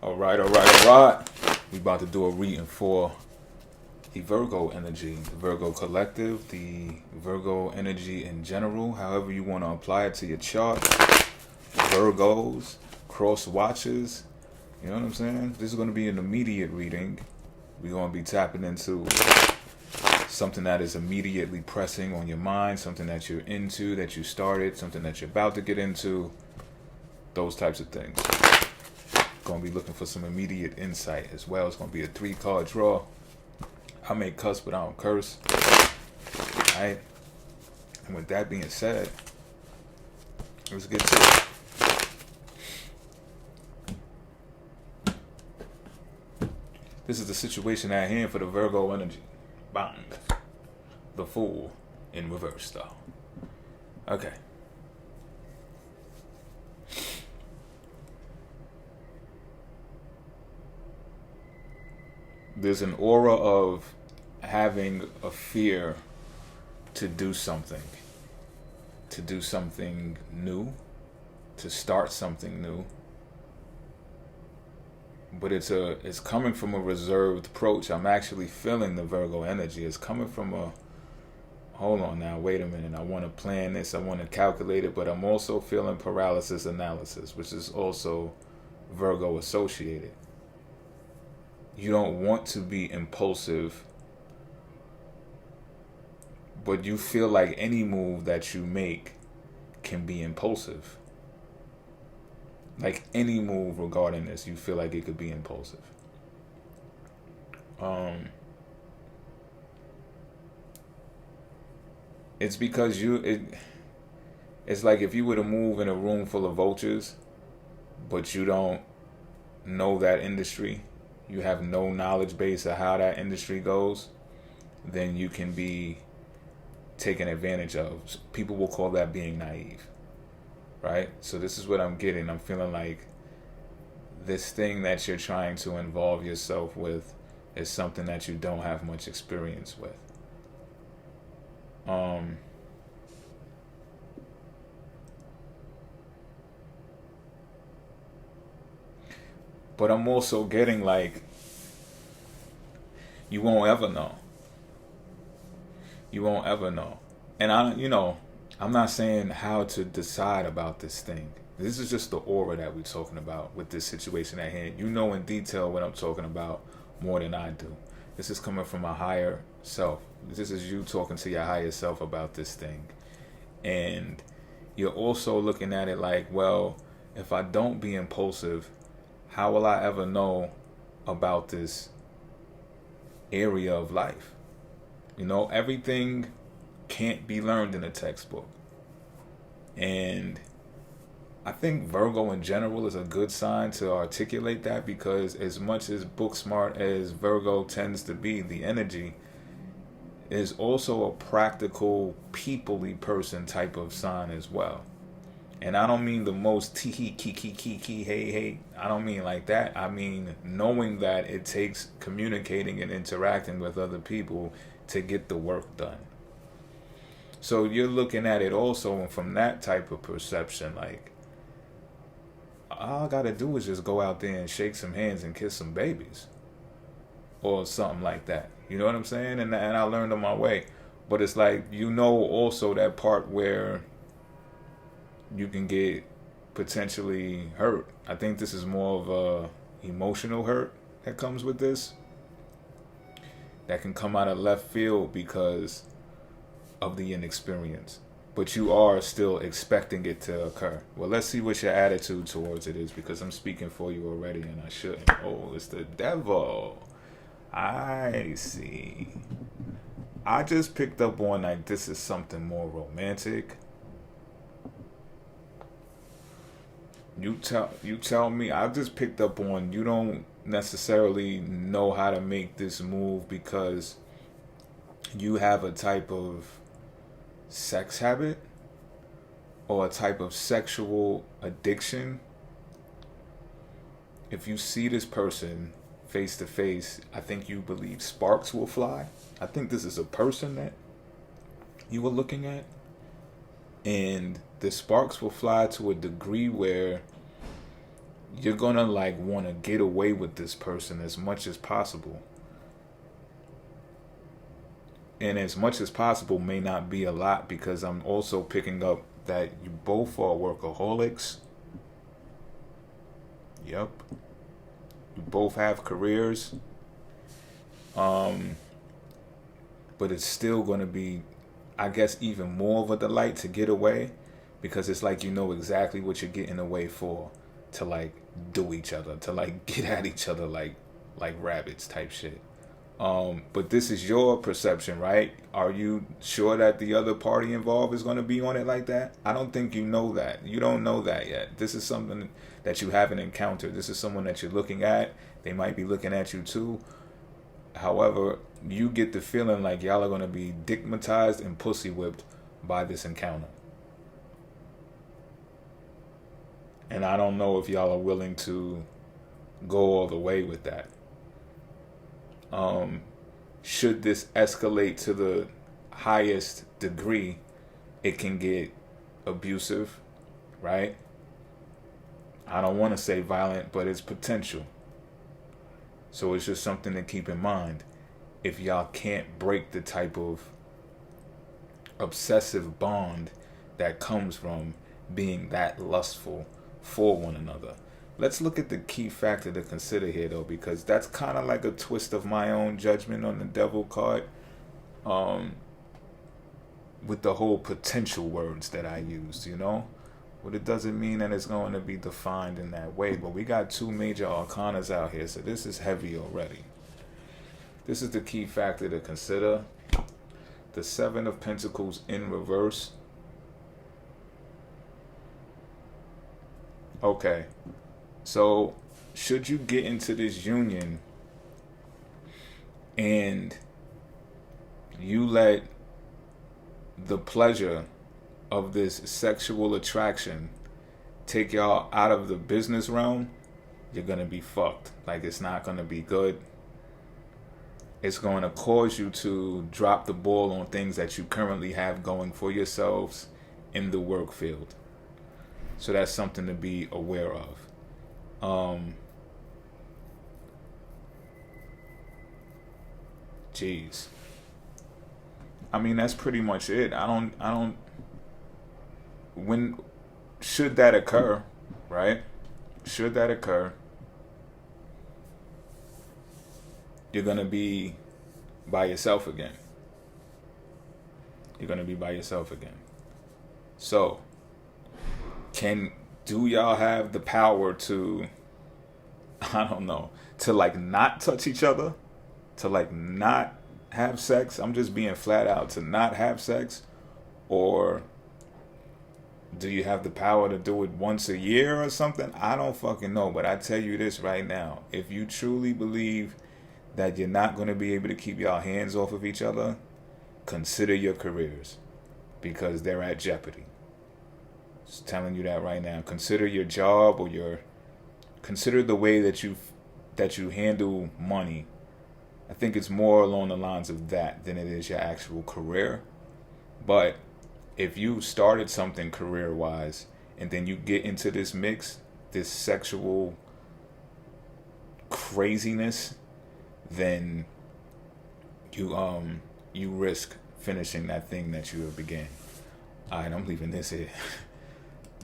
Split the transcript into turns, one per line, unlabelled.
All right, all right, all right. We about to do a reading for the Virgo energy, the Virgo collective, the Virgo energy in general, however you want to apply it to your chart. Virgos, cross watches, you know what I'm saying? This is going to be an immediate reading. We're going to be tapping into something that is immediately pressing on your mind, something that you're into, that you started, something that you're about to get into, those types of things. Going to be looking for some immediate insight as well. It's going to be a 3-card draw. I may cuss, but I don't curse. Alright? And with that being said, let's get to it. This is the situation at hand for the Virgo energy. Bang. The Fool in reverse style. Okay. There's an aura of having a fear to do something new, to start something new. But it's coming from a reserved approach. I'm actually feeling the Virgo energy. It's coming from a, hold on now, wait a minute. I want to plan this, I want to calculate it, but I'm also feeling paralysis analysis, which is also Virgo associated. You don't want to be impulsive, but you feel like any move that you make can be impulsive. Like any move regarding this, you feel like it could be impulsive. It's because it's like if you were to move in a room full of vultures, but you don't know that industry, you have no knowledge base of how that industry goes, then you can be taken advantage of. People will call that being naive, right? So this is what I'm getting. I'm feeling like this thing that you're trying to involve yourself with is something that you don't have much experience with. But I'm also getting like, you won't ever know. You won't ever know. And I'm not saying how to decide about this thing. This is just the aura that we're talking about with this situation at hand. You know in detail what I'm talking about more than I do. This is coming from a higher self. This is you talking to your higher self about this thing. And you're also looking at it like, well, if I don't be impulsive, how will I ever know about this area of life? Everything can't be learned in a textbook. And I think Virgo in general is a good sign to articulate that, because as much as book smart as Virgo tends to be, the energy is also a practical, people-y person type of sign as well. And I don't mean the most tee kiki hey. I don't mean like that. I mean knowing that it takes communicating and interacting with other people to get the work done. So you're looking at it also from that type of perception, like, all I gotta do is just go out there and shake some hands and kiss some babies, or something like that. You know what I'm saying? And I learned on my way. But it's like, also that part where you can get potentially hurt. I think this is more of a emotional hurt that comes with this, that can come out of left field because of the inexperience, but you are still expecting it to occur. Well, let's see what your attitude towards it is, because I'm speaking for you already and I shouldn't. Oh, it's the devil. I see. I just picked up on like this is something more romantic. You tell me. I just picked up on you don't necessarily know how to make this move because you have a type of sex habit or a type of sexual addiction. If you see this person face to face, I think you believe sparks will fly. I think this is a person that you were looking at, and the sparks will fly to a degree where you're gonna like want to get away with this person as much as possible. And as much as possible may not be a lot, because I'm also picking up that you both are workaholics. Yep. You both have careers. But it's still going to be, I guess, even more of a delight to get away, because it's like you know exactly what you're getting away for, to like do each other, to like get at each other like rabbits type shit. But this is your perception, right? Are you sure that the other party involved is going to be on it like that? I don't think you know that. You don't know that yet. This is something that you haven't encountered. This is someone that you're looking at. They might be looking at you too. However, you get the feeling like y'all are going to be digmatized and pussy whipped by this encounter. And I don't know if y'all are willing to go all the way with that. Should this escalate to the highest degree, it can get abusive, right? I don't want to say violent, but it's potential. So it's just something to keep in mind. If y'all can't break the type of obsessive bond that comes from being that lustful for one another. Let's look at the key factor to consider here, though, because that's kind of like a twist of my own judgment on the devil card, with the whole potential words that I used, you know? But it doesn't mean that it's going to be defined in that way. But we got two major arcanas out here, so this is heavy already. This is the key factor to consider. The Seven of Pentacles in reverse. Okay. So, should you get into this union and you let the pleasure of this sexual attraction take y'all out of the business realm, you're going to be fucked. Like, it's not going to be good. It's going to cause you to drop the ball on things that you currently have going for yourselves in the work field. So that's something to be aware of. Jeez. I mean, that's pretty much it. When should that occur, right? Should that occur, you're going to be by yourself again. You're going to be by yourself again. So, do y'all have the power to, I don't know, to like not touch each other? To like not have sex? I'm just being flat out, to not have sex? Or do you have the power to do it once a year or something? I don't fucking know, but I tell you this right now. If you truly believe that you're not going to be able to keep y'all hands off of each other, consider your careers, because they're at jeopardy. Just telling you that right now. Consider your job, or consider the way that you handle money. I think it's more along the lines of that than it is your actual career. But if you started something career-wise and then you get into this mix, this sexual craziness, then you risk finishing that thing that you have began. Alright, I'm leaving this here.